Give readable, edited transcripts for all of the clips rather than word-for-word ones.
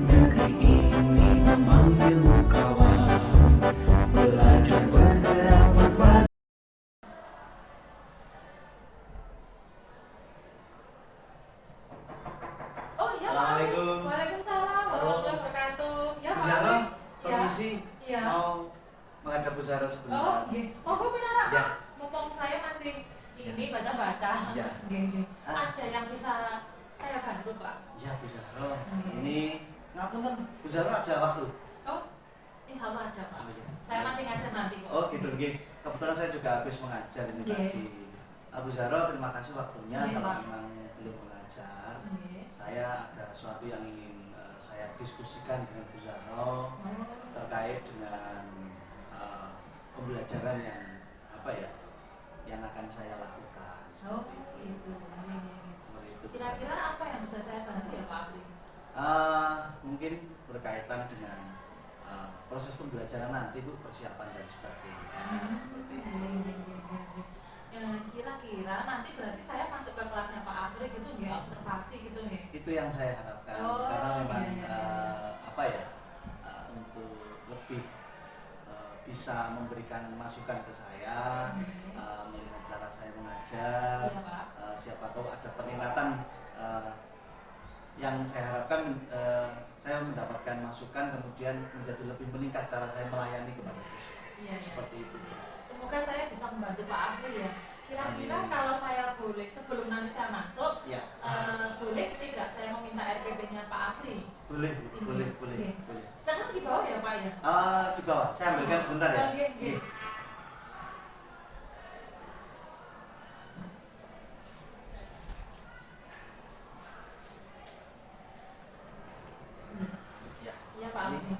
Negeri ini memanggilmu kawan, belajar bergerak berbagi. Oh iya, Pak. Assalamualaikum. Waalaikumsalam warahmatullahi wabarakatuh. Ya, Bu Pak. Zahra, Ya. permisi. Iya. Mau menghadap Bu Zahra Oh, sebentar. nggih. Monggo benar, Ya. Pak. Mumpung saya masih ini baca-baca. Ya. Nggih, nggih. Ah. Ada yang bisa saya bantu, Pak? Ya Bu Zahra, Hmm. ini ngapunten Bu Zahra ada waktu? Oh, insya Allah ada, Pak. Oh, iya. Saya masih ngajar nanti kok. Oh gitu, nggih. Kebetulan saya juga habis mengajar ini Nggih. tadi. Bu Zahra, terima kasih waktunya. Nggih, Kalau Pak. memang belum mengajar, Nggih. saya ada sesuatu yang ingin saya diskusikan dengan Bu Zahra Oh. terkait dengan pembelajaran yang apa ya, yang akan saya lakukan. Oh, Seperti itu. gitu. Nggih, nggih, nggih. Seperti itu, Bu Kira-kira Zahra. apa yang bisa saya bantu ya, Pak Apri? Mungkin berkaitan dengan proses pembelajaran nanti Bu, persiapan dan sebagainya. Seperti itu. Nggih, nggih, nggih, nggih, nggih. Kira-kira nanti berarti saya masuk ke kelasnya Pak Apri gitu nggih, observasi gitu nggih. Itu yang saya harapkan, Oh, karena memang iya, iya, iya. apa ya, untuk lebih bisa memberikan masukan ke saya, Nggih. melihat cara saya mengajar. Iya, Pak. Siapa tahu ada peningkatan yang saya harapkan, saya mendapatkan masukan kemudian menjadi lebih meningkat cara saya melayani kepada siswa. Iya, iya. Seperti itu. Semoga saya bisa membantu Pak Afri ya. Kira-kira Amin. kalau saya boleh sebelum nanti saya masuk, Ya, boleh tidak saya meminta RPP-nya Pak Afri? boleh, Bu. Ini. boleh, boleh, Oke. boleh. Sekarang di bawah ya Pak ya? Di bawah, saya ambilkan sebentar ya. Oke, oke. Iya. Ya. Iya Pak Afri.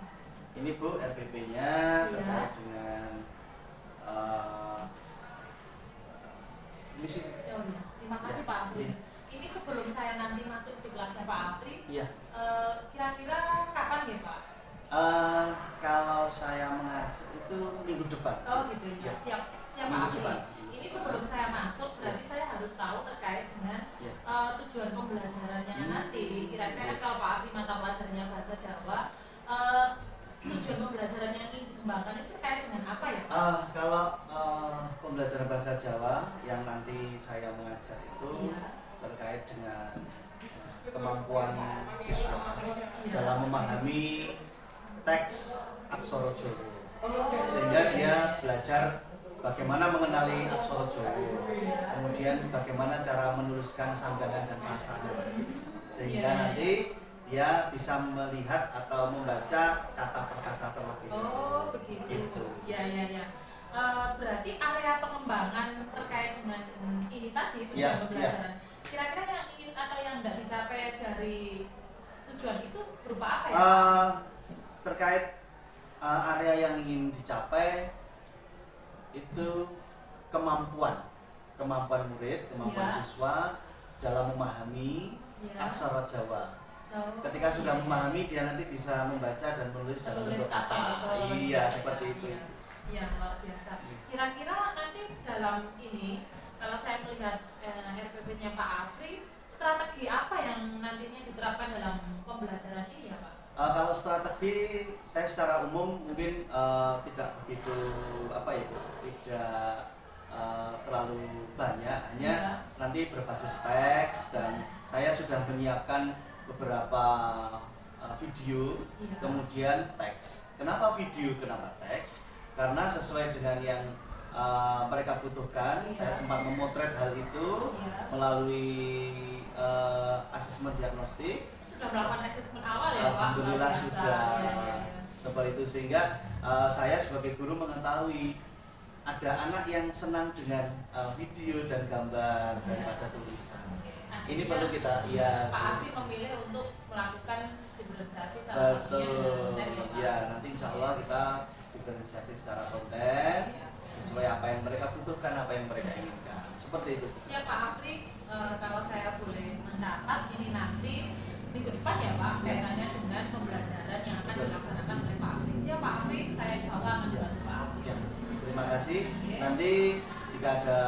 Ini Bu RPP-nya Iya. terkait dengan ini sih. Oh, iya. Terima kasih Ya. Pak Afri. Iya. Ini sebelum saya nanti masuk di kelasnya Pak Afri, Iya. kira-kira kapan ya Pak? Kalau saya mengajar itu minggu depan. Oh gitu ya. Ya. Siap, siap Pak Minggu Afri. depan. Ini sebelum saya masuk, berarti saya harus tahu terkait dengan Ya. tujuan pembelajarannya Hmm. nanti. Kira-kira Ya. kalau Pak Afri mata pelajarannya bahasa Jawa, tujuan pembelajaran yang ingin dikembangkan itu terkait dengan apa ya Pak? Kalau pembelajaran bahasa Jawa yang nanti saya mengajar itu Iya. terkait dengan kemampuan siswa Iya. dalam memahami teks aksara Jawa, Oh, sehingga dia belajar bagaimana mengenali aksara Jawa, Iya. kemudian bagaimana cara menuliskan sanggahan dan pasangan, sehingga Iya. nanti dia bisa melihat atau membaca kata per kata terlebih dahulu. Oh begitu. Gitu. Ya ya ya. Berarti area pengembangan terkait dengan ini tadi tujuan Iya, pembelajaran. Kira-kira yang ingin atau yang tidak dicapai dari tujuan itu berupa apa ya? Terkait area yang ingin dicapai itu kemampuan murid, kemampuan Iya. siswa dalam memahami Ya. aksara Jawa. Oh, Ketika sudah iya. memahami, dia nanti bisa membaca dan menulis dalam Menulis bentuk kata. oh, Iya, seperti itu. Iya, iya, luar biasa. Kira-kira nanti dalam ini, kalau saya melihat RPP-nya Pak Afri, strategi apa yang nantinya diterapkan dalam pembelajaran ini ya Pak? Kalau strategi, saya secara umum mungkin tidak begitu tidak terlalu banyak, hanya Iya. nanti berbasis teks, dan saya sudah menyiapkan beberapa video, Iya. kemudian teks. Kenapa video, kenapa teks? Karena sesuai dengan yang mereka butuhkan. Iya. Saya sempat memotret hal itu Iya. melalui asesmen diagnostik. Sudah melakukan asesmen awal ya Pak? Alhamdulillah Luar biasa. sudah Iya, iya, iya. seperti itu, sehingga saya sebagai guru mengetahui ada anak yang senang dengan video dan gambar daripada tulisan. Ini Akhirnya, perlu kita Pak Afri memilih untuk melakukan diferensiasi salah satunya dengan betul konten ya Pak? ya, nanti insya Allah kita diferensiasi secara konten Siap. sesuai apa yang mereka butuhkan, apa yang mereka inginkan, seperti itu. Siap Pak Afri, kalau saya boleh mencatat ini nanti minggu depan ya Pak, kaitannya dengan pembelajaran yang akan dilaksanakan oleh Pak Afri. Siap Pak Afri, saya insya Allah akan dibantu Pak Afri. Ya, terima kasih. Oke. Nanti jika ada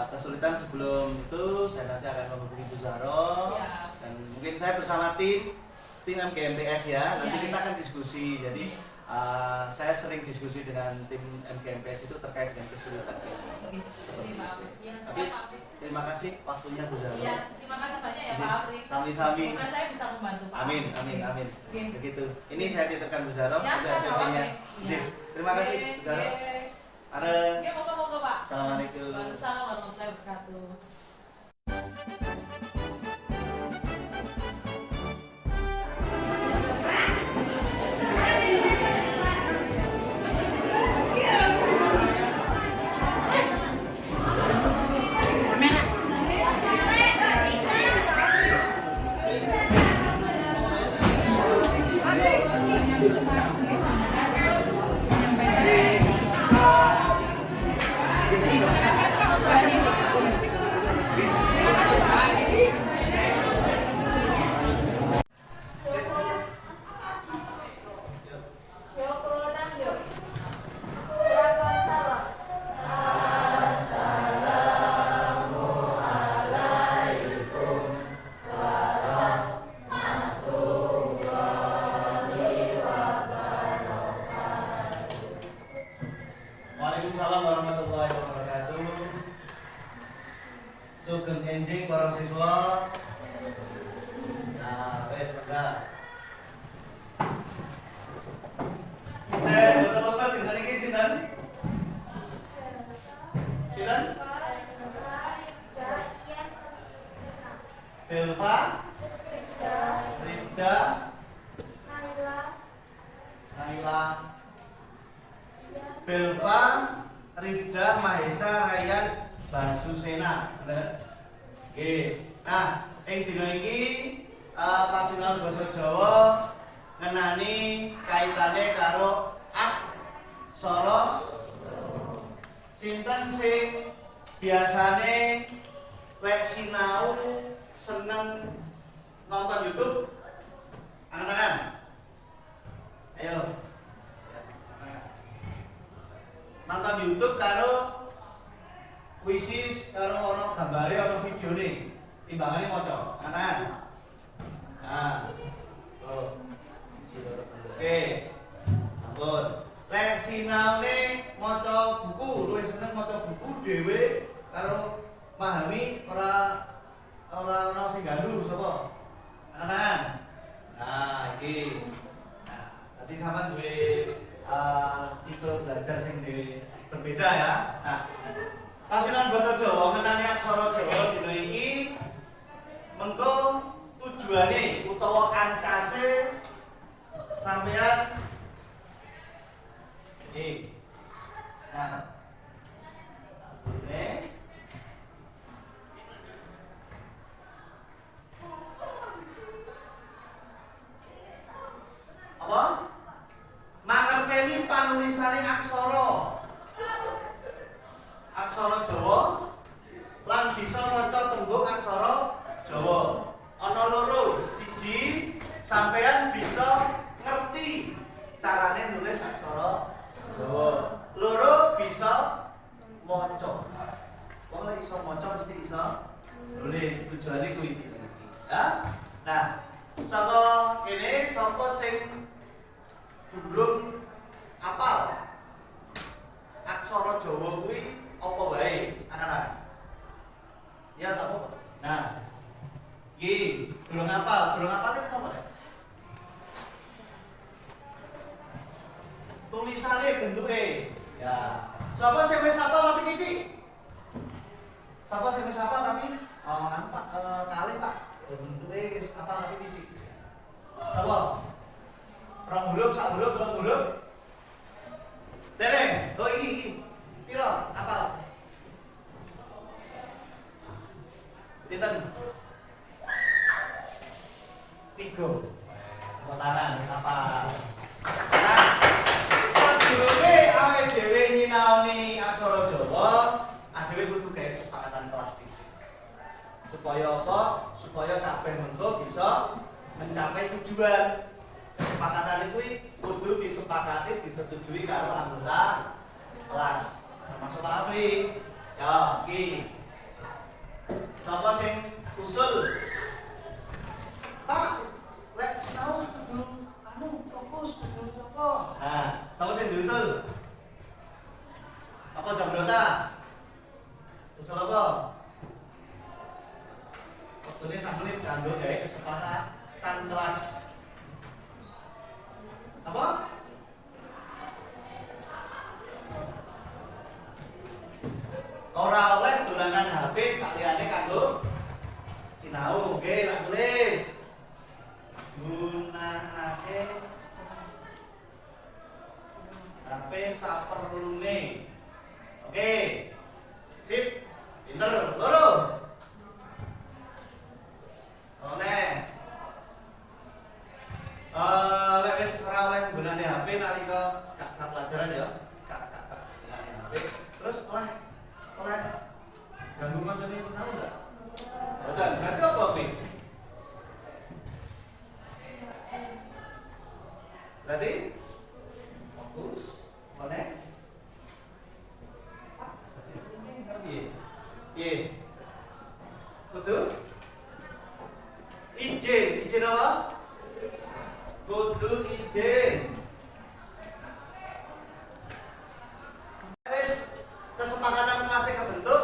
kesulitan sebelum itu, saya nanti akan menghubungi Bu Zahra, Siap. dan mungkin saya bersama tim tim MGMPS ya. Nanti Iya, kita iya. akan diskusi. Jadi saya sering diskusi dengan tim MGMPS itu terkait dengan kesulitan ini. Oke, terima kasih. Ya, Tapi siap, Pak Afri. terima kasih waktunya Bu Zahra. Iya, terima kasih banyak ya Pak Afri. Sami-sami. Semoga saya bisa membantu Pak Amin, Afri. amin, amin. Oke. Begitu. Ini saya titipkan Bu Zahra Siap, untuk siap, Pak FVP-nya. Afri. Iya. Terima kasih Bu Zahra. Oke. Areng. Oke, moga-moga Pak. Assalamualaikum. Waalaikumsalam warahmatullahi wabarakatuh. Joko Tangyo Kuraton Sawah Waalaikumsalam warahmatullahi wabarakatuh. Sugeng enjing para siswa. Nah, baik sudah. Saya betul-betul dinten iki sinten? Sinten? Belva, Rifda, Naila, Belva, Rifda, Mahesa, Rayyan, Basusena. Bener? Oke. Nah, ing dina iki Pasungan basa Jawa ngenani kaitane karo aksara. Sinten sing biasane lek sinau seneng nonton YouTube? Angkat tangan. Ayo. Nonton YouTube karo kuisis karo ono gambare ono videone. Timbangane maca. Angkat tangan. Nah. Tuh. Oke. Sampun. Lek sinaune maca buku, luwih seneng maca buku dhewe karo pahami ora ana sing ganggu sapa? Angkat. Nah, iki. Nah, tadi sampean duwe tipe belajar sing berbeda ya. Nah, Pasungan basa Jawa ngenani aksara Jawa dina iki mengko tujuane utawa ancase sampean iki. Nah, ini apa? Mangerteni panulisane aksara Jawa lan bisa maca tembung aksara Jawa. Ana loro, siji sampean bisa ngerti carane nulis aksara Jawa. Loro bisa maca. Wong lek iso maca mesti iso nulis. Tujuane kuwi iki. Ya. Nah, saka kene sapa sing durung apal aksara Jawa kuwi apa wae anak-anak? Ya tak apa. Nah, iki durung apal ini apa ya? Tulisane bentuke. Ya. Sapa sing wis apal tapi titik? Sapa sing wis apal tapi Pak kalih Pak. Bentuke wis apal tapi titik. Sapa? Rong huruf, sak huruf, rong huruf. Dereng. Oh iki. Piro? Apal? Pinten? 3. Kotaran apa? Nah, sadurunge awake dhewe nyinaoni aksara Jawa, adewe kudu gawe kesepakatan kelas fisik. Supaya apa? Supaya kabeh mengko bisa mencapai tujuan. Kesepakatan itu kudu disepakati disetujui karo anggota kelas. Termasuk Pak Afri. Ya, iki. Sapa sing usul? Pak, lek sinau perlune. Oke. Sip. Pinter. Loro. Oleh. Lek wis ora oleh gunane HP nalika gak pelajaran ya. Gak gunane HP. Terus oleh ganggu kancane sinau enggak? Betul. Berarti apa, Pi? Berarti fokus, mana? Berarti iya. Betul? Izin apa? Kudu izin. Wes kesepakatan kelasnya kebentuk,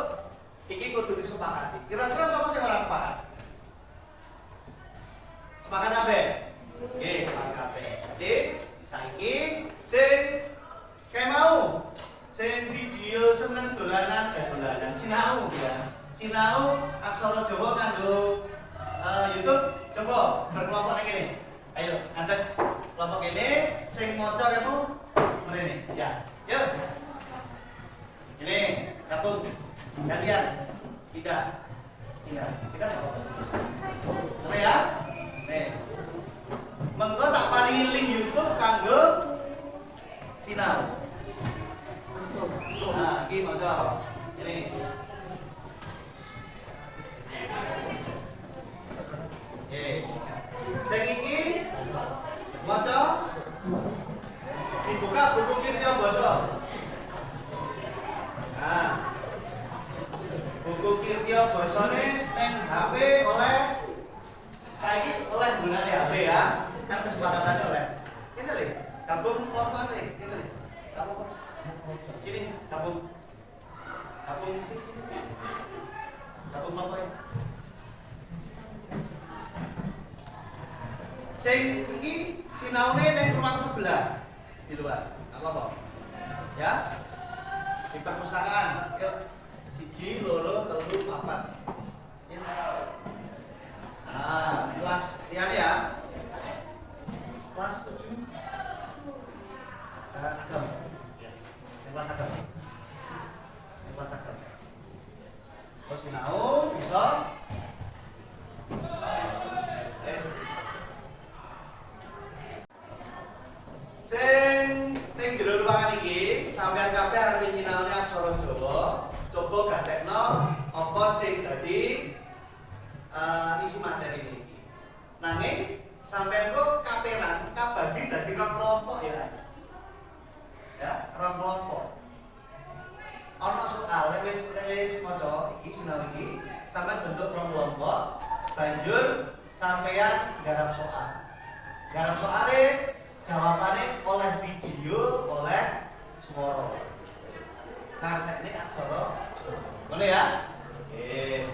iki kudu disepakati. Kira-kira siapa sing ora sepakat? Sepakat apa? Nggih, sepakat kabeh. Jadi saiki sing kayak mau sing video seneng dolanan sinau ya. Sinau aksara Jawa kanggo YouTube coba berkelompok ning kene. Ayo, ngadeg kelompok kene sing maca kamu mrene. Ya. Yuk. Ini gabung gantian. Tidak. Kita apa ya? Nih. Mengko tak paringi link YouTube kanggo sinau. Nah, iki maca. Ini. Sing iki maca dibuka buku Kirtia Basa. Nah, buku Kirtia Basane ning HP oleh saiki oleh gunane HP ya. Kan kesepakatannya oleh. Ini lho, gabung kelompok nih, ini lho. Gabung. Sini, gabung. Gabung sini. Gabung kelompok ya. Sing iki sinaune ning ruang sebelah di luar. Apa apa? Ya. Di perpustakaan. Yuk. 1, 2, 3, 4. Ya. Nah, kelas ya. Kelas 7. Agam. Ya. Kelas agam. Kelas agam. Terus sinau bisa sing ning jero ruangan iki sampean kabeh arep nyinaoni aksara Jawa, coba gatekno apa sing dadi isi materi ini. Nanging sampean kok kaperan kabagi dadi rong kelompok ya. Ya, rong kelompok. Ana soal nek wis maca iki sinau iki sampean bentuk rong kelompok, banjur sampean garap soal. Garap soalé jawabannya oleh video, oleh suara. Karena ini aksara Jawa. Boleh ya? Oke.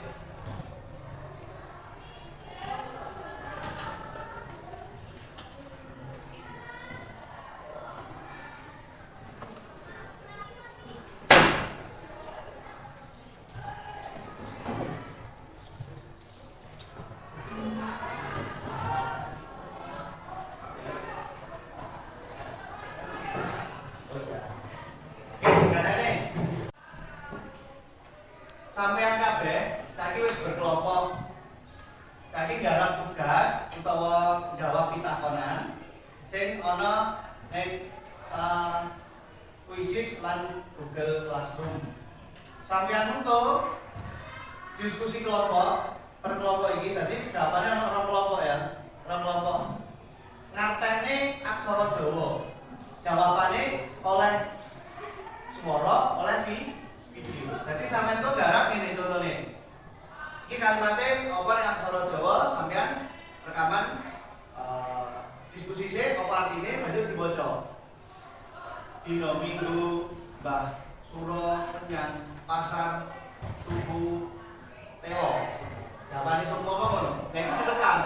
Sampeyan kabeh saiki wis berkelompok. Saiki garap tugas utawa jawab pitakonan sing ana ning Quizzes lan Google Classroom. Sampeyan mengko diskusi kelompok per kelompok iki tadi jawabannya ana kelompok ya. Kelompok. Ngartene aksara Jawa. Jawabannya oleh suara, oleh video. Jadi sampean kok garap ini contohnya. Ini kalimatnya apa nih aksara Jawa sampean rekaman diskusi sih apa artinya banjur dibaca. Dino minggu Mbah Suro Kenyang Pasar Tugu Teo. Jawabannya semua ngono. Nah itu direkam.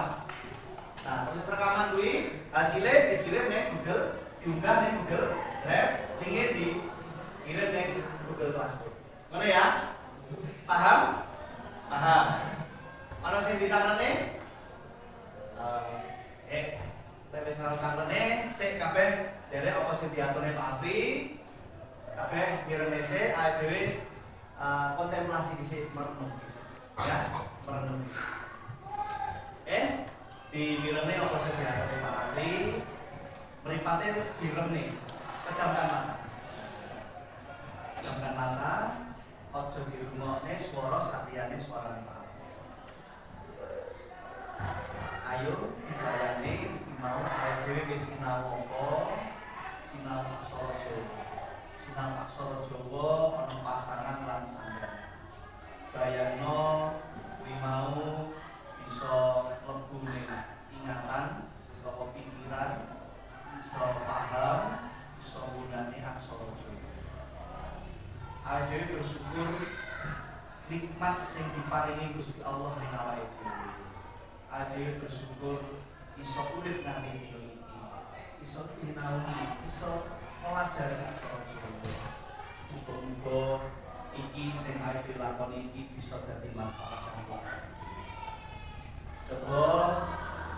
Nah proses rekaman kuwi hasilnya dikirim ning Google, diunggah ning Google Drive, linknya dikirim ning Google Classroom. Ngono ya? Paham? Paham. Ana sing ditangane? Lek wis nang tangane, cek kabeh derek apa sing diaturne Pak Afri. Kabeh mireng dhisik awake dhewe kontemplasi dhisik, merenung dhisik. Ya, merenung dhisik. Di mirenge apa sing diharapke Pak Afri? Mripate direne, pejamkan mata. Pejamkan mata, aja dirungokne swara saliyane swarane Pak Afri. Ayo dibayangke iki mau awake dhewe wis sinau apa? Sinau aksara Jawa. Sinau aksara Jawa ana pasangan lan sandang. Bayangno kuwi mau bisa mlebu ning ingatan utawa pikiran, bisa paham, bisa ngunani aksara Jawa. Awake dhewe bersyukur nikmat sing diparingi Gusti Allah ning awake dhewe. Awake dhewe bersyukur iso urip nganti dina iki. Iso nyinaoni, iso pelajari aksara Jawa. Muga-muga iki sing awake dhewe lakoni iki bisa dadi manfaat kanggo awake. Coba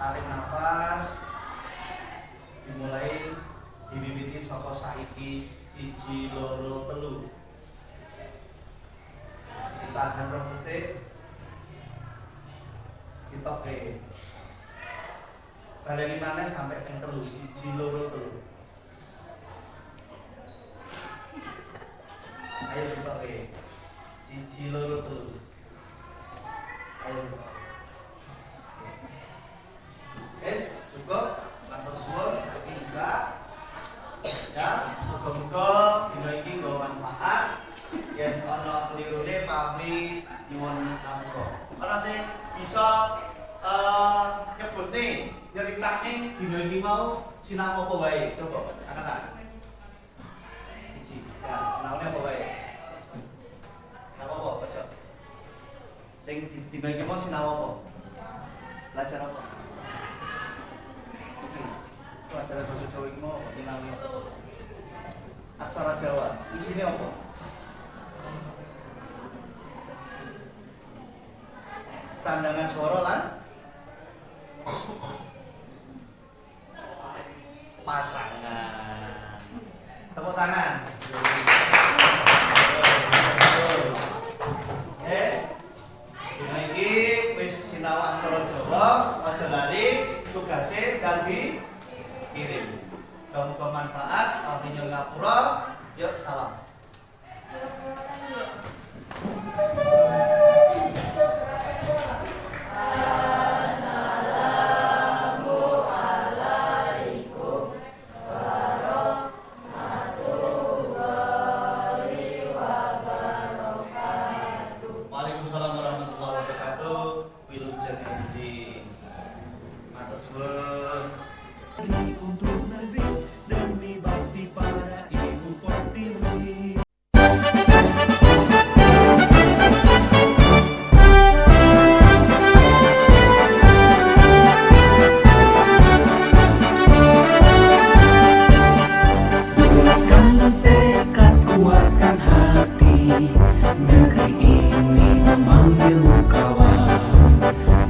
tarik nafas, dimulai diwiwiti saka saiki 1, 2, 3. Ditahan 2 detik. Ditoke. Baleni maneh sampai ping 3, 1, 2, 3. Ayo ditoke. 1, 2, 3. Ayo ditoke. Wes, cukup. Matur suwun saiki juga. Ya, muga-muga dina iki nggawa manfaat. Yen ana klirune Pak Afri nyuwun ngapura. Ana sing bisa nyebutne nyeritane dina iki mau sinau apa wae. Coba angkat tangan. Siji. Ya, sinaune apa wae? Apa aja. Sing dina iki mau sinau apa? Belajar apa? Pelajaran bahasa Jawa iki mau dinami aksara Jawa. Isine apa? Sandangan swara lan pasangan. Tepuk tangan. Dina iki wis sinau aksara Jawa, aja lali tugase ganti kirim. Muga-muga manfaat. Alfinya ngapura. Yuk salam. Waalaikumsalam warahmatullahi wabarakatuh. Wilujeng enjing. Matur suwun. Untuk negeri demi bakti pada Ibu Pertiwi. Kuatkan tekad, kuatkan hati. Negeri ini memanggilmu kawan.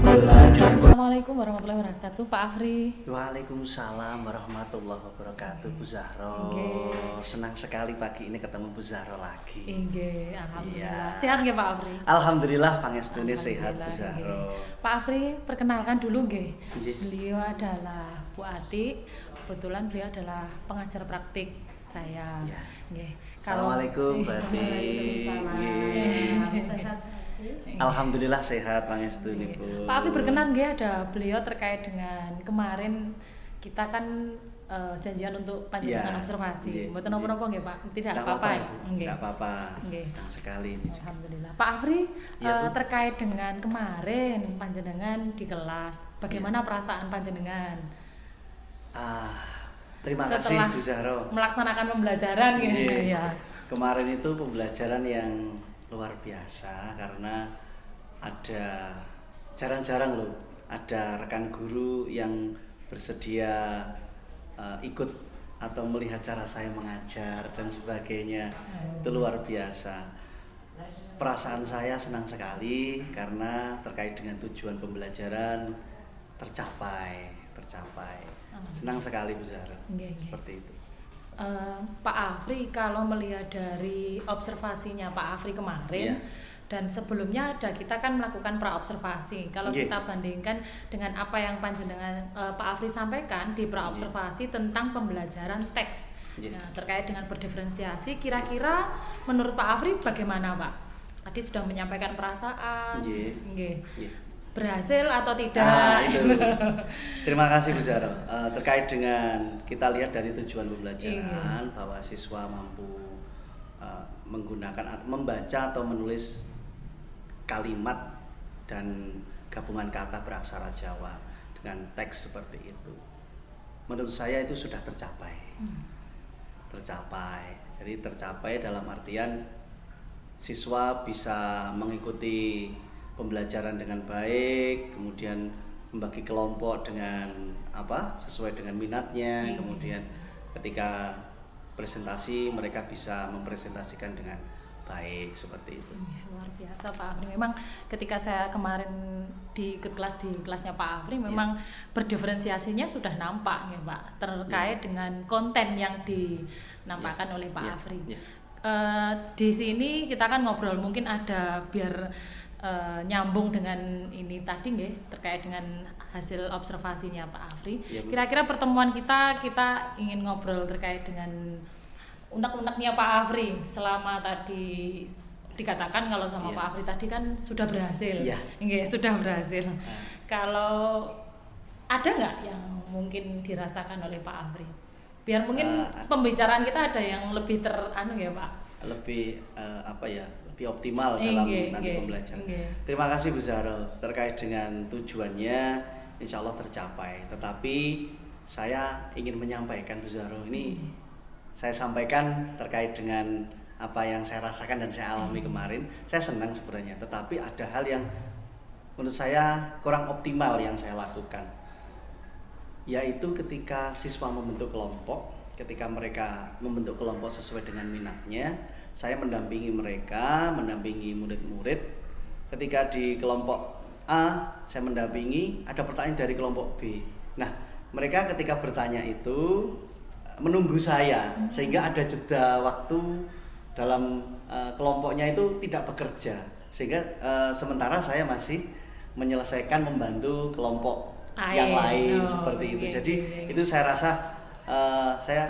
Belajar Assalamualaikum warahmatullahi wabarakatuh, Pak Afri. Waalaikumsalam warahmatullahi wabarakatuh, Bu Zahro. Nggih. Senang sekali pagi ini ketemu Bu Zahro lagi. Nggih, alhamdulillah. Iya. Sehat nggih Pak Afri? Alhamdulillah pangestune sehat Bu Alhamdulillah, Zahro. nggih. Pak Afri, perkenalkan dulu nggih. Nggih. Beliau adalah Bu Ati. Kebetulan beliau adalah pengajar praktik saya. Iya. Nggih. Assalamualaikum, Mbak Ati. Waalaikumsalam. Nggih. Sehat. Alhamdulillah sehat pangestune Bu. Pak Afri berkenan nggih ada beliau terkait dengan kemarin kita kan janjian untuk panjenengan Iya, observasi. nggih, Mboten napa-napa nggih Pak. Tidak Nggak apa-apa ya. Bu. Nggih. Nggak apa-apa. Nggih. Senang sekali ini. Alhamdulillah. Pak Afri, Iya, Bu. terkait dengan kemarin panjenengan di kelas, bagaimana Iya. perasaan panjenengan Terima kasih setelah Bu Zahro. melaksanakan pembelajaran gitu Nggih. ya? Kemarin itu pembelajaran yang luar biasa karena ada jarang-jarang loh ada rekan guru yang bersedia ikut atau melihat cara saya mengajar dan sebagainya. Itu luar biasa. Perasaan saya senang sekali karena terkait dengan tujuan pembelajaran tercapai. Senang sekali Bu Zahra. Nggih, nggih. Seperti itu. Pak Afri, kalau melihat dari observasinya Pak Afri kemarin, Iya. dan sebelumnya kita kan melakukan praobservasi. Kalau Nggih. kita bandingkan dengan apa yang panjenengan Pak Afri sampaikan di praobservasi tentang pembelajaran teks, Nggih. nah, terkait dengan berdiferensiasi, kira-kira menurut Pak Afri bagaimana, Pak? Tadi sudah menyampaikan perasaan, Nggih. nggih. Nggih. Berhasil atau tidak? Itu. Terima kasih Bu Zaro. Terkait dengan kita lihat dari tujuan pembelajaran bahwa siswa mampu menggunakan atau membaca atau menulis kalimat dan gabungan kata beraksara Jawa dengan teks seperti itu. Menurut saya itu sudah tercapai. Tercapai. Jadi tercapai dalam artian siswa bisa mengikuti pembelajaran dengan baik, kemudian membagi kelompok dengan sesuai dengan minatnya, kemudian ketika presentasi mereka bisa mempresentasikan dengan baik seperti itu. Luar biasa Pak Afri. Memang ketika saya kemarin ikut kelas di kelasnya Pak Afri, memang berdiferensiasinya sudah nampak ya Pak, terkait dengan konten yang dinampakkan oleh Pak Afri. Di sini kita kan ngobrol, mungkin ada biar nyambung dengan ini tadi nggih, terkait dengan hasil observasinya Pak Afri. Kira-kira pertemuan kita ingin ngobrol terkait dengan unek-uneknya Pak Afri selama tadi dikatakan kalau sama Pak Afri tadi kan sudah berhasil. Nggih, sudah berhasil. Kalau ada nggak yang mungkin dirasakan oleh Pak Afri? Biar mungkin pembicaraan kita ada yang lebih ya Pak. Lebih lebih optimal dalam nanti pembelajaran. Terima kasih Bu Zaro. Terkait dengan tujuannya insya Allah tercapai. Tetapi saya ingin menyampaikan Bu Zaro, ini saya sampaikan terkait dengan apa yang saya rasakan dan saya alami kemarin. Saya senang sebenarnya, tetapi ada hal yang menurut saya kurang optimal yang saya lakukan, yaitu ketika siswa membentuk kelompok, ketika mereka membentuk kelompok sesuai dengan minatnya, saya mendampingi mereka, mendampingi murid-murid. Ketika di kelompok A, saya mendampingi, ada pertanyaan dari kelompok B. Nah, mereka ketika bertanya itu menunggu saya, sehingga ada jeda waktu dalam kelompoknya itu tidak bekerja. Sehingga sementara saya masih menyelesaikan membantu kelompok yang lain seperti itu. Jadi itu saya rasa saya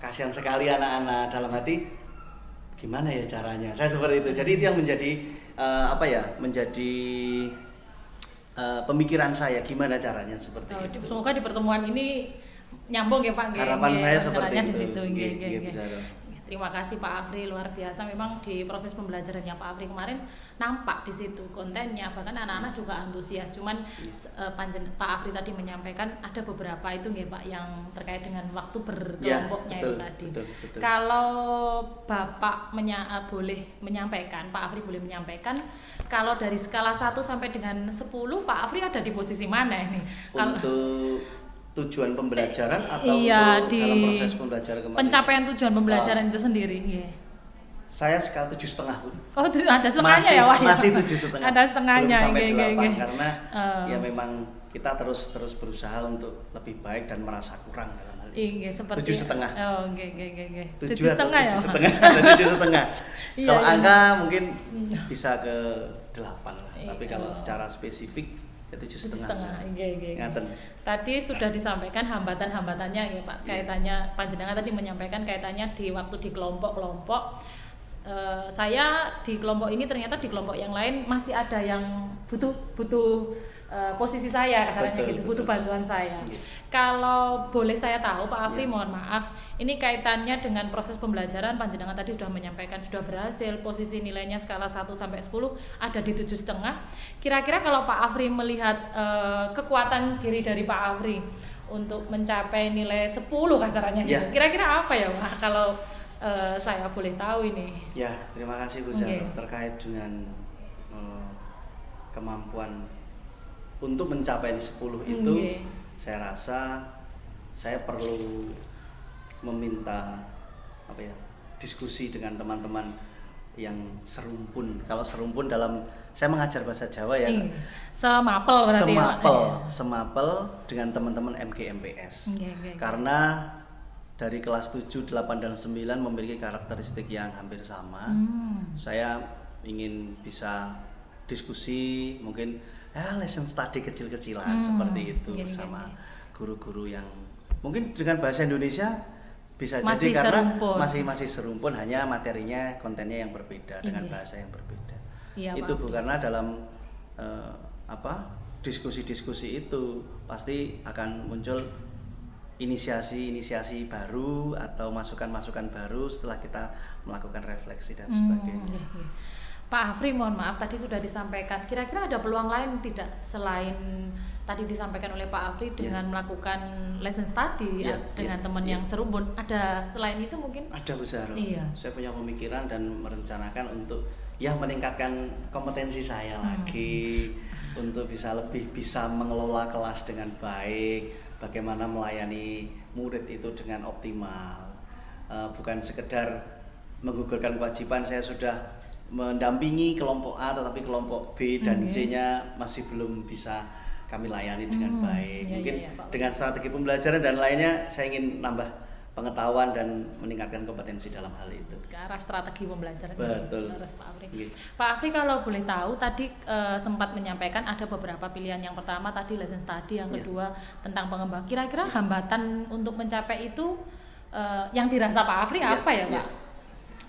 kasihan sekali anak-anak, dalam hati gimana ya caranya, saya seperti itu. Jadi itu yang menjadi menjadi pemikiran saya, gimana caranya seperti itu. Semoga di pertemuan ini nyambung ya Pak. Harapan saya seperti di itu. situ. Bisa. Terima kasih Pak Afri, luar biasa. Memang di proses pembelajarannya Pak Afri kemarin nampak di situ kontennya, bahkan anak-anak juga antusias. Cuman Pak Afri tadi menyampaikan ada beberapa itu nggih Pak yang terkait dengan waktu berkelompoknya itu tadi. Betul. Kalau Bapak boleh menyampaikan, Pak Afri boleh menyampaikan, kalau dari skala 1 sampai dengan 10 Pak Afri ada di posisi mana ini? Untuk tujuan pembelajaran atau untuk dalam proses pembelajaran kemarin? Pencapaian tujuan pembelajaran itu sendiri, Saya skala 7,5 Bu. Oh, ada setengahnya ya Wah? Masih 7,5. Ada setengahnya. Belum sampai 8 karena ya memang kita terus berusaha untuk lebih baik dan merasa kurang dalam hal ini. Seperti 7,5. Oh, nggih. 7,5 ya. 7,5. Kalau angka mungkin bisa ke 8 lah. Tapi kalau secara spesifik ya 7,5. Tadi sudah disampaikan hambatan-hambatannya ya Pak, kaitannya panjenengan tadi menyampaikan kaitannya di waktu di kelompok-kelompok. Saya di kelompok ini, ternyata di kelompok yang lain masih ada yang butuh posisi saya kasarnya gitu, butuh bantuan saya. Kalau boleh saya tahu Pak Afri, mohon maaf, ini kaitannya dengan proses pembelajaran. Panjenengan tadi sudah menyampaikan sudah berhasil, posisi nilainya skala 1 sampai 10 ada di 7,5. Kira-kira kalau Pak Afri melihat kekuatan diri dari Pak Afri untuk mencapai nilai 10 kasarannya gitu, kira-kira apa ya Pak kalau saya boleh tahu ini? Ya, terima kasih Bu Zaro. Terkait dengan kemampuan untuk mencapai 10 itu, saya rasa saya perlu meminta diskusi dengan teman-teman yang serumpun. Kalau serumpun dalam saya mengajar bahasa Jawa ya. Semapel berarti. Semapel dengan teman-teman MGMPS. Karena dari kelas 7, 8 dan 9 memiliki karakteristik yang hampir sama. Saya ingin bisa diskusi, mungkin lesson study kecil-kecilan seperti itu gini, bersama gini. guru-guru yang mungkin dengan bahasa Indonesia bisa Masih jadi karena serumpun. masih serumpun, hanya materinya, kontennya yang berbeda dengan Iya. bahasa yang berbeda. Iya, Itu Pak Bu, Afri. karena dalam diskusi-diskusi itu pasti akan muncul inisiasi baru atau masukan-masukan baru setelah kita melakukan refleksi dan sebagainya. Iya, iya. Pak Afri, mohon maaf tadi sudah disampaikan. Kira-kira ada peluang lain tidak selain tadi disampaikan oleh Pak Afri dengan melakukan lesson study Iya, dengan iya, teman iya. yang serumpun? Ada selain itu mungkin? Ada Bu Zahro. Iya. Saya punya pemikiran dan merencanakan untuk meningkatkan kompetensi saya lagi untuk lebih bisa mengelola kelas dengan baik, bagaimana melayani murid itu dengan optimal. Bukan sekedar menggugurkan kewajiban, saya sudah mendampingi kelompok A tetapi kelompok B dan C-nya masih belum bisa kami layani dengan baik. Iya, Mungkin iya, Pak. dengan strategi pembelajaran dan lainnya saya ingin nambah pengetahuan dan meningkatkan kompetensi dalam hal itu. Ke arah strategi pembelajaran. Betul. Terus Pak Afri. Iya. Pak Afri, kalau boleh tahu tadi sempat menyampaikan ada beberapa pilihan. Yang pertama tadi lesson study, yang Iya. kedua tentang pengembang. Kira-kira hambatan untuk mencapai itu yang dirasa Pak Afri apa ya, Pak?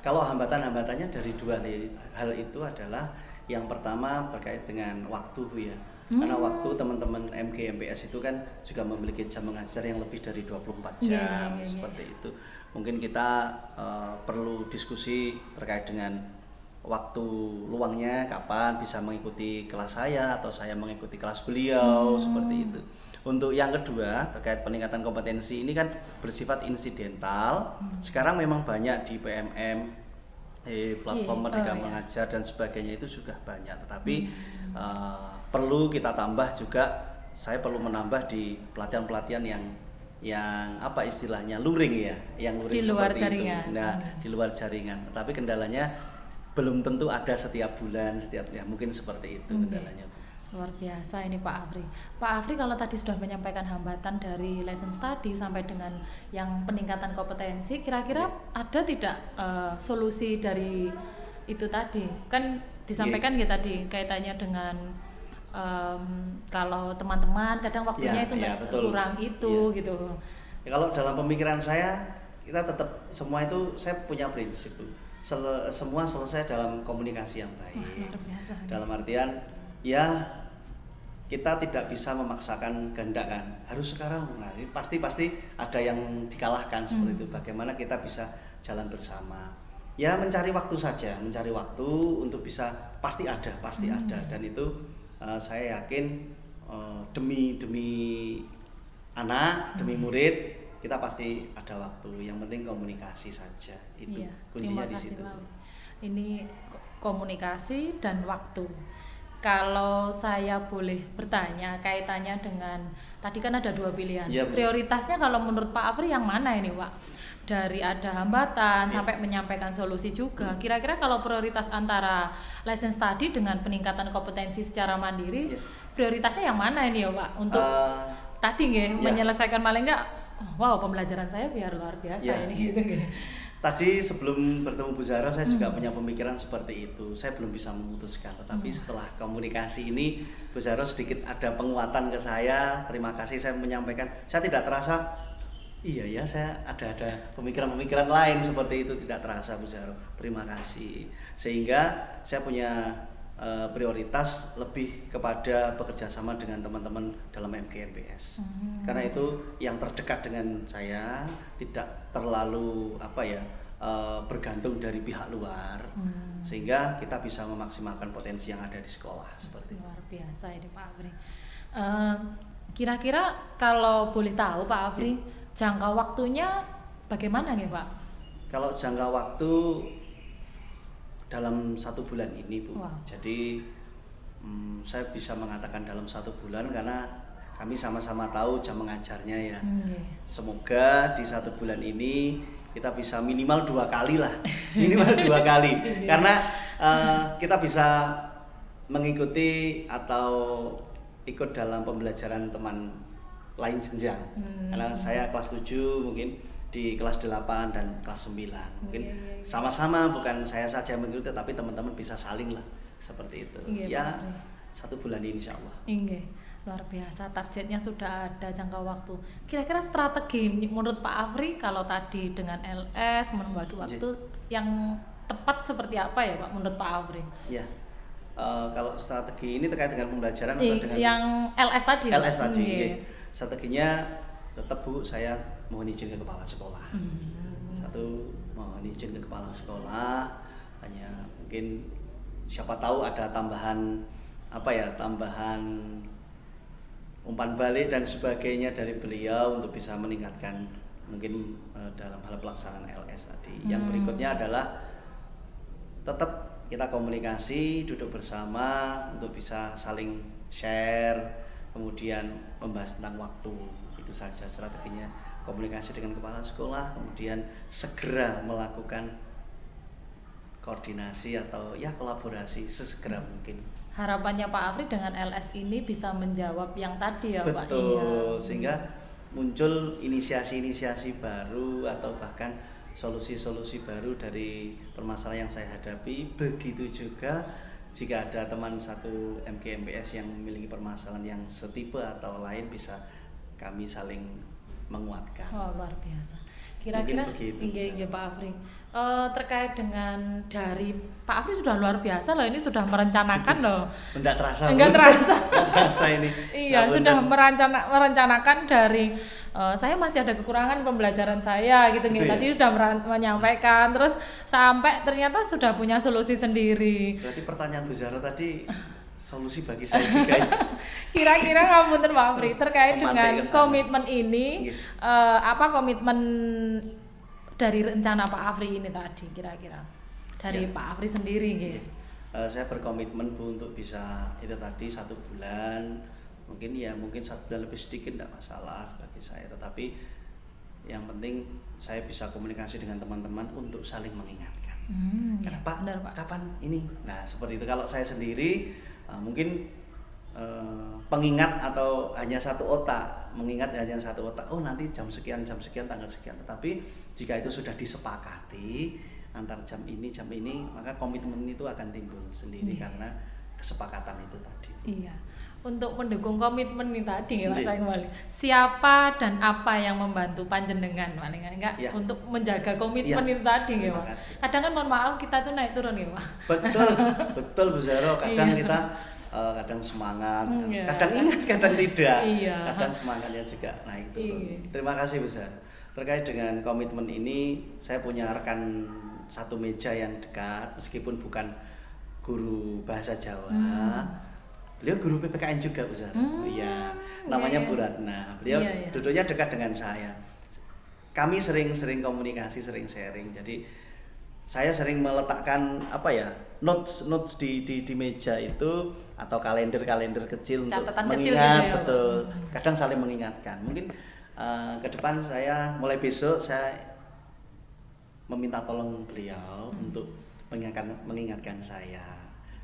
Kalau hambatan-hambatannya dari dua hal itu adalah yang pertama berkait dengan waktu Bu ya. Karena waktu teman-teman MG MPS itu kan juga memiliki jam mengajar yang lebih dari 24 jam Iya. seperti itu. Mungkin kita perlu diskusi terkait dengan waktu luangnya kapan bisa mengikuti kelas saya atau saya mengikuti kelas beliau seperti itu. Untuk yang kedua terkait peningkatan kompetensi ini kan bersifat insidental. Sekarang memang banyak di PMM, platform Merdeka Mengajar dan sebagainya itu sudah banyak. Tetapi perlu kita tambah juga. Saya perlu menambah di pelatihan-pelatihan yang apa istilahnya luring ya, yang luring Di luar seperti jaringan. itu. Nah, di luar jaringan. Tapi kendalanya belum tentu ada setiap bulan, mungkin seperti itu kendalanya. Luar biasa ini Pak Afri. Pak Afri, kalau tadi sudah menyampaikan hambatan dari lesson study sampai dengan yang peningkatan kompetensi, kira-kira ada tidak solusi dari itu tadi? Kan disampaikan ya tadi kaitannya dengan kalau teman-teman kadang waktunya itu betul. kurang itu gitu. Ya, kalau dalam pemikiran saya, kita tetap semua itu, saya punya prinsip Bu. Semua selesai dalam komunikasi yang baik. Wah, luar biasa. Dalam artian ya kita tidak bisa memaksakan kehendak kan harus sekarang. Nah, ini pasti ada yang dikalahkan seperti itu. Bagaimana kita bisa jalan bersama? Ya mencari waktu saja, mencari waktu untuk bisa pasti ada dan itu saya yakin demi anak, demi murid kita pasti ada waktu. Yang penting komunikasi saja. Itu kuncinya di situ. Ini komunikasi dan waktu. Kalau saya boleh bertanya kaitannya dengan tadi kan ada dua pilihan. Ya, Bu. Prioritasnya kalau menurut Pak Afri yang mana ini, Pak? Dari ada hambatan sampai menyampaikan solusi juga. Kira-kira kalau prioritas antara lesson study dengan peningkatan kompetensi secara mandiri, prioritasnya yang mana ini ya, Pak? Untuk tadi menyelesaikan paling enggak wow, pembelajaran saya biar luar biasa ini gitu. Tadi sebelum bertemu Bu Zahro saya juga punya pemikiran seperti itu. Saya belum bisa memutuskan, tetapi setelah komunikasi ini Bu Zahro sedikit ada penguatan ke saya. Terima kasih saya menyampaikan. Saya tidak terasa iya ya, saya ada pemikiran-pemikiran lain seperti itu, tidak terasa Bu Zahro. Terima kasih. Sehingga saya punya prioritas lebih kepada bekerja sama dengan teman-teman dalam MGMPS. Karena itu yang terdekat dengan saya, tidak terlalu bergantung dari pihak luar, sehingga kita bisa memaksimalkan potensi yang ada di sekolah seperti itu. Luar biasa ini Pak Afri. Kira-kira kalau boleh tahu Pak Afri, jangka waktunya bagaimana nih Pak? Kalau jangka waktu dalam 1 bulan ini Bu. Wow. Jadi saya bisa mengatakan dalam 1 bulan karena kami sama-sama tahu jam mengajarnya ya. Semoga di 1 bulan ini kita bisa minimal 2 kali lah, minimal 2 kali. Karena kita bisa mengikuti atau ikut dalam pembelajaran teman lain jenjang. Karena saya kelas 7 mungkin di kelas 8 dan kelas 9. Mungkin Iya. sama-sama, bukan saya saja mengikuti, tapi teman-teman bisa saling lah seperti itu. Iya, Ya, Pak 1 bulan ini insya Allah. Inggih, luar biasa, targetnya sudah ada, jangka waktu. Kira-kira strategi menurut Pak Afri kalau tadi dengan LS membagi waktu yang tepat seperti apa ya Pak menurut Pak Afri? Ya, kalau strategi ini terkait dengan pembelajaran atau dengan Yang LS tadi? Pak? LS tadi, Nggih. nggih. Strateginya tetap Bu, saya mohon izin ke kepala sekolah. Satu, mohon izin ke kepala sekolah, hanya mungkin siapa tahu ada tambahan tambahan umpan balik dan sebagainya dari beliau untuk bisa meningkatkan mungkin dalam hal pelaksanaan LS tadi. Yang berikutnya adalah tetap kita komunikasi, duduk bersama untuk bisa saling share, kemudian membahas tentang waktu. Itu saja strateginya, komunikasi dengan kepala sekolah, kemudian segera melakukan koordinasi atau ya kolaborasi sesegera mungkin. Harapannya Pak Afri dengan LS ini bisa menjawab yang tadi ya Pak? Betul, sehingga muncul inisiasi-inisiasi baru atau bahkan solusi-solusi baru dari permasalahan yang saya hadapi. Begitu juga jika ada teman satu MGMPS yang memiliki permasalahan yang setipe atau lain, bisa kami saling menguatkan. Oh, luar biasa. Kira-kira Mungkin begitu, inggih Pak Afri. Terkait dengan dari Pak Afri sudah luar biasa loh, ini sudah merencanakan loh. Enggak terasa. Enggak Bu. terasa. Enggak terasa ini. Iya, Ngapunten. sudah merencanakan dari saya masih ada kekurangan pembelajaran saya gitu Gitu nih. ya? Tadi sudah menyampaikan, terus sampai ternyata sudah punya solusi sendiri. Berarti pertanyaan Bu Zara tadi solusi bagi saya juga ya. Kira-kira ngapunten Pak Afri terkait Memantik dengan ke sana. komitmen ini, Nggih. apa komitmen dari rencana Pak Afri ini tadi kira-kira dari Ya. Pak Afri sendiri gitu. Saya berkomitmen Bu untuk bisa itu tadi 1 bulan, mungkin 1 bulan lebih sedikit tidak masalah bagi saya, tetapi yang penting saya bisa komunikasi dengan teman-teman untuk saling mengingatkan. Ya, Kenapa? benar, Pak. Kapan ini? Nah seperti itu. Kalau saya sendiri mungkin pengingat atau hanya satu otak, mengingat hanya satu otak. Oh nanti jam sekian, tanggal sekian. Tetapi jika itu sudah disepakati antar jam ini, maka komitmen itu akan timbul sendiri karena kesepakatan itu tadi. Iya. Untuk mendukung komitmen ini tadi ya Pak Nggih. saya kembali. Siapa dan apa yang membantu panjenengan paling enggak Ya. untuk menjaga komitmen Ya. itu tadi ya Terima Pak. kasih. Kadang kan mohon maaf kita tuh naik turun ya Pak. Betul Bu Zaro. Kadang Iya. kita kadang semangat, Iya. kadang ingat, kadang tidak. Iya. Kadang semangatnya juga naik turun. Iya. Terima kasih Bu Zaro. Terkait dengan komitmen ini, saya punya rekan satu meja yang dekat, meskipun bukan guru bahasa Jawa. Beliau guru PPKN juga Bu Zaro. Iya. Namanya iya. Bu Ratna. Beliau Iya, iya. duduknya dekat dengan saya. Kami sering komunikasi, sering sharing. Jadi saya sering meletakkan notes di meja itu atau kalender kecil untuk Catatan kecil mengingat, gitu ya, Pak. betul. Kadang saling mengingatkan. Mungkin ke depan saya mulai besok saya meminta tolong beliau untuk mengingatkan saya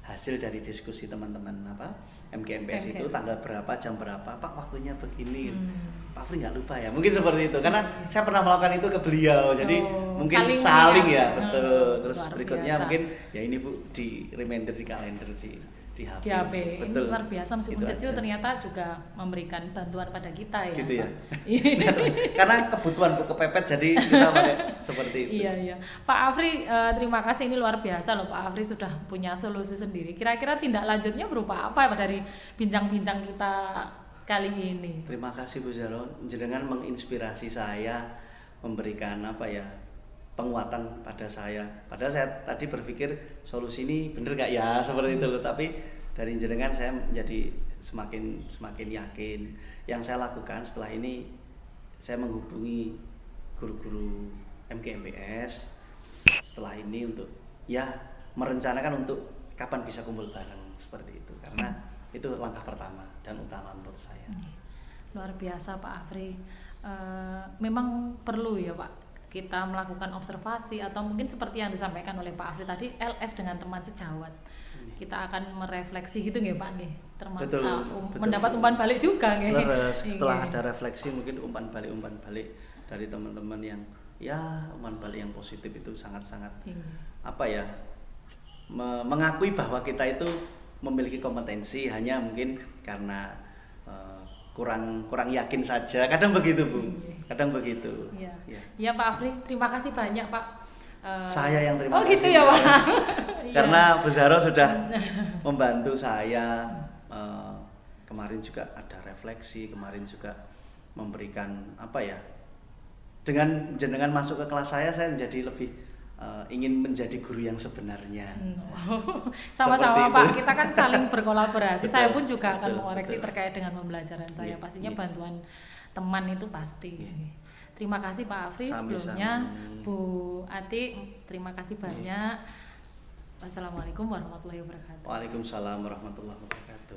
hasil dari diskusi teman-teman MGMPS itu tanggal berapa, jam berapa, Pak waktunya begini. Pak Afri nggak lupa ya, mungkin seperti itu karena saya pernah melakukan itu ke beliau, jadi mungkin saling saling ya, mengingatkan. betul. Terus Luar berikutnya biasa. mungkin ya ini Bu di reminder di kalender di HP. Di HP. Ini Betul. luar biasa meskipun Gitu kecil aja. ternyata juga memberikan bantuan pada kita ya. Gitu ya. Pak. Iya. Karena kebutuhan Bu kepepet jadi kita pakai seperti itu. Iya. Pak Afri, terima kasih, ini luar biasa loh Pak Afri sudah punya solusi sendiri. Kira-kira tindak lanjutnya berupa apa Pak dari bincang-bincang kita kali ini? Terima kasih Bu Zaro, jenengan menginspirasi saya, memberikan penguatan pada saya. Padahal saya tadi berpikir solusi ini bener gak ya seperti itu loh. Tapi dari jenengan saya menjadi semakin yakin. Yang saya lakukan setelah ini, saya menghubungi guru-guru MGMPS setelah ini untuk merencanakan untuk kapan bisa kumpul bareng seperti itu. Karena itu langkah pertama dan utama menurut saya. Luar biasa Pak Afri. Memang perlu ya Pak kita melakukan observasi atau mungkin seperti yang disampaikan oleh Pak Afri tadi, LS dengan teman sejawat. Kita akan merefleksi gitu nggih Pak nggih. Termasuk Betul. mendapat umpan balik juga nggih. Leres, setelah Nggih. ada refleksi mungkin umpan balik dari teman-teman yang ya umpan balik yang positif itu sangat-sangat Iya. apa ya, mengakui bahwa kita itu memiliki kompetensi, hanya mungkin karena kurang yakin saja, kadang begitu Bu, kadang begitu. Iya. Ya. Ya Pak Afri, terima kasih banyak Pak. Saya yang terima oh kasih. gitu ya Pak. Karena Bu Zahro sudah membantu saya, kemarin juga ada refleksi, kemarin juga memberikan apa ya, dengan jenengan masuk ke kelas saya menjadi lebih ingin menjadi guru yang sebenarnya. Sama-sama Seperti Pak, itu. kita kan saling berkolaborasi. Betul, Saya pun juga akan betul, mengoreksi betul. terkait dengan pembelajaran saya. Iya, Pastinya iya. bantuan teman itu pasti. Terima kasih Pak Afri. Sami-sami. Sebelumnya Bu Ati, terima kasih banyak. Wassalamualaikum warahmatullahi wabarakatuh. Waalaikumsalam warahmatullahi wabarakatuh.